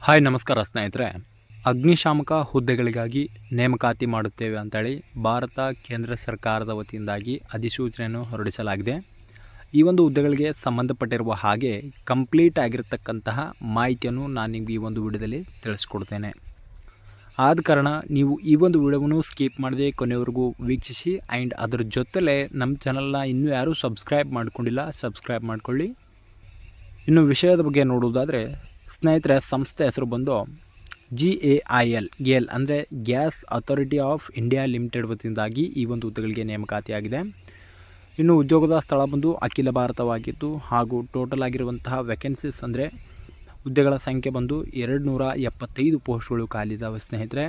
Hi ನಮಸ್ಕಾರ ಸ್ನೇಹಿತರೆ. ಅಗ್ನಿಶಾಮಕ ಹುದ್ದೆಗಳಿಗಾಗಿ ನೇಮಕಾತಿ ಮಾಡುತ್ತೇವೆ ಅಂತೇಳಿ ಭಾರತ ಕೇಂದ್ರ ಸರ್ಕಾರದ ವತಿಯಿಂದಾಗಿ ಅಧಿಸೂಚನೆಯನ್ನು ಹೊರಡಿಸಲಾಗಿದೆ. ಈ ಒಂದು ಹುದ್ದೆಗಳಿಗೆ ಸಂಬಂಧಪಟ್ಟಿರುವ ಹಾಗೆ ಕಂಪ್ಲೀಟ್ ಆಗಿರತಕ್ಕಂತಹ ಮಾಹಿತಿಯನ್ನು ನಾನು ನಿಮಗೆ ಈ ಒಂದು ವಿಡಿಯೋದಲ್ಲಿ ತಿಳಿಸ್ಕೊಡ್ತೇನೆ. ಆದ ಕಾರಣ ನೀವು ಈ ಒಂದು ವಿಡಿಯೋವನ್ನು ಸ್ಕಿಪ್ ಮಾಡದೆ ಕೊನೆವರೆಗೂ ವೀಕ್ಷಿಸಿ. ಆ್ಯಂಡ್ ಅದರ ಜೊತೆಲೇ ನಮ್ಮ ಚಾನಲ್ನ ಇನ್ನೂ ಯಾರೂ ಸಬ್ಸ್ಕ್ರೈಬ್ ಮಾಡ್ಕೊಂಡಿಲ್ಲ, ಸಬ್ಸ್ಕ್ರೈಬ್ ಮಾಡ್ಕೊಳ್ಳಿ. ಇನ್ನು ವಿಷಯದ ಬಗ್ಗೆ ನೋಡುವುದಾದರೆ ಸ್ನೇಹಿತರೆ, ಸಂಸ್ಥೆ ಹೆಸರು ಬಂದು GAIL ಅಂದರೆ gas authority of India limited ವತಿಯಿಂದಾಗಿ ಈ ಒಂದು ಹುದ್ದೆಗಳಿಗೆ ನೇಮಕಾತಿಯಾಗಿದೆ. ಇನ್ನು ಉದ್ಯೋಗದ ಸ್ಥಳ ಬಂದು ಅಖಿಲ ಭಾರತವಾಗಿದ್ದು ಹಾಗೂ ಟೋಟಲ್ ಆಗಿರುವಂತಹ ವೇಕೆನ್ಸೀಸ್ ಅಂದರೆ ಹುದ್ದೆಗಳ ಸಂಖ್ಯೆ ಬಂದು 275 ಪೋಸ್ಟ್ಗಳು ಖಾಲಿ ಇದ್ದಾವೆ ಸ್ನೇಹಿತರೆ.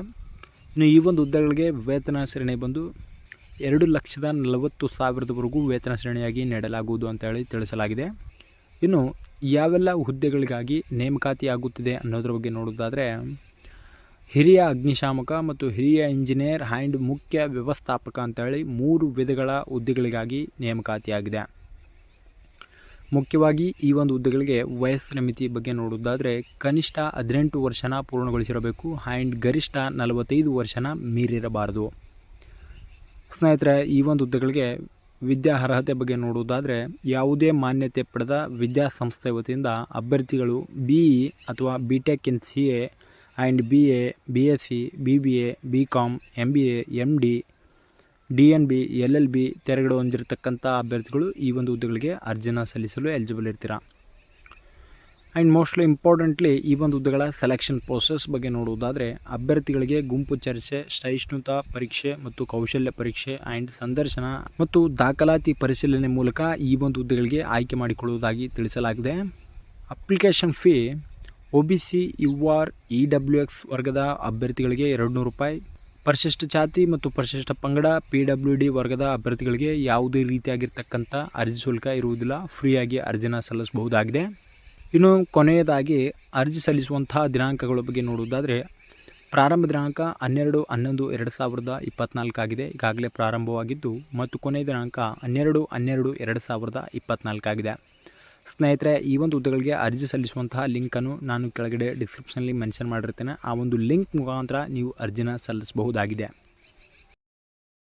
ಇನ್ನು ಈ ಒಂದು ಹುದ್ದೆಗಳಿಗೆ ವೇತನ ಶ್ರೇಣಿ ಬಂದು 2,40,000ವರೆಗೂ ವೇತನ ಶ್ರೇಣಿಯಾಗಿ ನೀಡಲಾಗುವುದು ಅಂತೇಳಿ ತಿಳಿಸಲಾಗಿದೆ. ಇನ್ನು ಯಾವೆಲ್ಲ ಹುದ್ದೆಗಳಿಗಾಗಿ ನೇಮಕಾತಿಯಾಗುತ್ತಿದೆ ಅನ್ನೋದ್ರ ಬಗ್ಗೆ ನೋಡೋದಾದರೆ ಹಿರಿಯ ಅಗ್ನಿಶಾಮಕ ಮತ್ತು ಹಿರಿಯ ಇಂಜಿನಿಯರ್ ಆ್ಯಂಡ್ ಮುಖ್ಯ ವ್ಯವಸ್ಥಾಪಕ ಅಂತೇಳಿ 3 ವಿಧಗಳ ಹುದ್ದೆಗಳಿಗಾಗಿ ನೇಮಕಾತಿಯಾಗಿದೆ. ಮುಖ್ಯವಾಗಿ ಈ ಒಂದು ಹುದ್ದೆಗಳಿಗೆ ವಯಸ್ಸಿನ ಮಿತಿ ಬಗ್ಗೆ ನೋಡೋದಾದರೆ ಕನಿಷ್ಠ 18 ವರ್ಷನ ಪೂರ್ಣಗೊಳಿಸಿರಬೇಕು ಆ್ಯಂಡ್ ಗರಿಷ್ಠ 45 ವರ್ಷನ ಮೀರಿರಬಾರದು. ಸ್ನೇಹಿತರೆ, ಈ ಒಂದು ಹುದ್ದೆಗಳಿಗೆ ವಿದ್ಯಾ ಅರ್ಹತೆ ಬಗ್ಗೆ ನೋಡುವುದಾದರೆ ಯಾವುದೇ ಮಾನ್ಯತೆ ಪಡೆದ ವಿದ್ಯಾಸಂಸ್ಥೆ ವತಿಯಿಂದ ಅಭ್ಯರ್ಥಿಗಳು BE ಅಥವಾ BTech in CA and BA, BSc, BBA, BCom, MBA, MD, DNB, LLB ತೆರಗಡೆ ಹೊಂದಿರತಕ್ಕಂಥ ಅಭ್ಯರ್ಥಿಗಳು ಈ ಒಂದು ಹುದ್ದೆಗಳಿಗೆ ಅರ್ಜಿನ ಸಲ್ಲಿಸಲು ಎಲಿಜಿಬಲ್ ಇರ್ತೀರಾ. ಆ್ಯಂಡ್ ಮೋಸ್ಟ್ಲಿ ಇಂಪಾರ್ಟೆಂಟ್ಲಿ ಈ ಒಂದು ಹುದ್ದೆಗಳ ಸೆಲೆಕ್ಷನ್ ಪ್ರೋಸೆಸ್ ಬಗ್ಗೆ ನೋಡುವುದಾದರೆ ಅಭ್ಯರ್ಥಿಗಳಿಗೆ ಗುಂಪು ಚರ್ಚೆ, ಸಹಿಷ್ಣುತಾ ಪರೀಕ್ಷೆ ಮತ್ತು ಕೌಶಲ್ಯ ಪರೀಕ್ಷೆ ಆ್ಯಂಡ್ ಸಂದರ್ಶನ ಮತ್ತು ದಾಖಲಾತಿ ಪರಿಶೀಲನೆ ಮೂಲಕ ಈ ಒಂದು ಹುದ್ದೆಗಳಿಗೆ ಆಯ್ಕೆ ಮಾಡಿಕೊಳ್ಳುವುದಾಗಿ ತಿಳಿಸಲಾಗಿದೆ. Application fee OBC, UR, EWX ವರ್ಗದ ಅಭ್ಯರ್ಥಿಗಳಿಗೆ 200 ರೂಪಾಯಿ, ಪರಿಶಿಷ್ಟ ಜಾತಿ ಮತ್ತು ಪರಿಶಿಷ್ಟ ಪಂಗಡ PWD ವರ್ಗದ ಅಭ್ಯರ್ಥಿಗಳಿಗೆ ಯಾವುದೇ ರೀತಿಯಾಗಿರ್ತಕ್ಕಂಥ ಅರ್ಜಿ ಶುಲ್ಕ ಇರುವುದಿಲ್ಲ, ಫ್ರೀಯಾಗಿ ಅರ್ಜಿನ ಸಲ್ಲಿಸಬಹುದಾಗಿದೆ. ಇನ್ನು ಕೊನೆಯದಾಗಿ ಅರ್ಜಿ ಸಲ್ಲಿಸುವಂತಹ ದಿನಾಂಕಗಳ ಬಗ್ಗೆ ನೋಡುವುದಾದರೆ ಪ್ರಾರಂಭ ದಿನಾಂಕ 12/11/2024 ಆಗಿದೆ, ಈಗಾಗಲೇ ಪ್ರಾರಂಭವಾಗಿದ್ದು, ಮತ್ತು ಕೊನೆಯ ದಿನಾಂಕ 12/12/2024 ಆಗಿದೆ. ಸ್ನೇಹಿತರೆ, ಈ ಒಂದು ಹುದ್ದೆಗಳಿಗೆ ಅರ್ಜಿ ಸಲ್ಲಿಸುವಂತಹ ಲಿಂಕನ್ನು ನಾನು ಕೆಳಗಡೆ ಡಿಸ್ಕ್ರಿಪ್ಷನಲ್ಲಿ ಮೆನ್ಷನ್ ಮಾಡಿರ್ತೇನೆ. ಆ ಒಂದು ಲಿಂಕ್ ಮುಖಾಂತರ ನೀವು ಅರ್ಜಿನ ಸಲ್ಲಿಸಬಹುದಾಗಿದೆ.